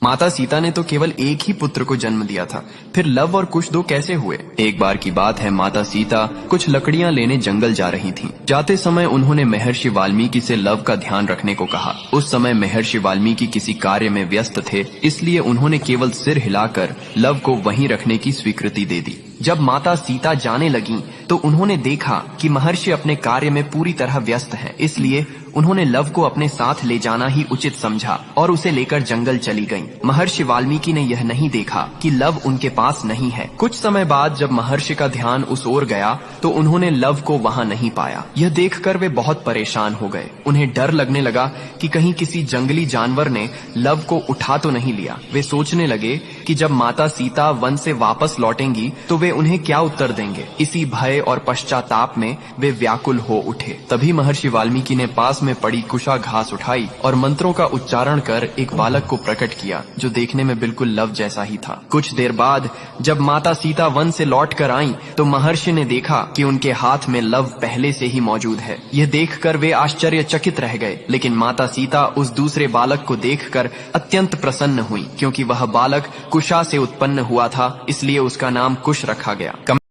माता सीता ने तो केवल एक ही पुत्र को जन्म दिया था, फिर लव और कुश दो कैसे हुए? एक बार की बात है, माता सीता कुछ लकड़ियां लेने जंगल जा रही थीं। जाते समय उन्होंने महर्षि वाल्मीकि से लव का ध्यान रखने को कहा। उस समय महर्षि वाल्मीकि किसी कार्य में व्यस्त थे, इसलिए उन्होंने केवल सिर हिलाकर लव को वहीं रखने की स्वीकृति दे दी। जब माता सीता जाने लगीं, तो उन्होंने देखा कि महर्षि अपने कार्य में पूरी तरह व्यस्त हैं, इसलिए उन्होंने लव को अपने साथ ले जाना ही उचित समझा और उसे लेकर जंगल चली गईं। महर्षि वाल्मीकि ने यह नहीं देखा कि लव उनके पास नहीं है। कुछ समय बाद जब महर्षि का ध्यान उस ओर गया, तो उन्होंने लव को वहां नहीं पाया। यह देखकर वे बहुत परेशान हो गए। उन्हें डर लगने लगा कि कहीं किसी जंगली जानवर ने लव को उठा तो नहीं लिया। वे सोचने लगे कि जब माता सीता वन से वापस लौटेंगी तो वे उन्हें क्या उत्तर देंगे। इसी भय और पश्चाताप में वे व्याकुल हो उठे। तभी महर्षि वाल्मीकि ने पास में पड़ी कुशा घास उठाई और मंत्रों का उच्चारण कर एक बालक को प्रकट किया, जो देखने में बिल्कुल लव जैसा ही था। कुछ देर बाद जब माता सीता वन से लौट कर आईं, तो महर्षि ने देखा कि उनके हाथ में लव पहले से ही मौजूद है। यह देखकर वे आश्चर्यचकित रह गए, लेकिन माता सीता उस दूसरे बालक को देखकर अत्यंत प्रसन्न हुई, क्योंकि वह बालक कुशा से उत्पन्न हुआ था, इसलिए उसका नाम कुश रखा गया।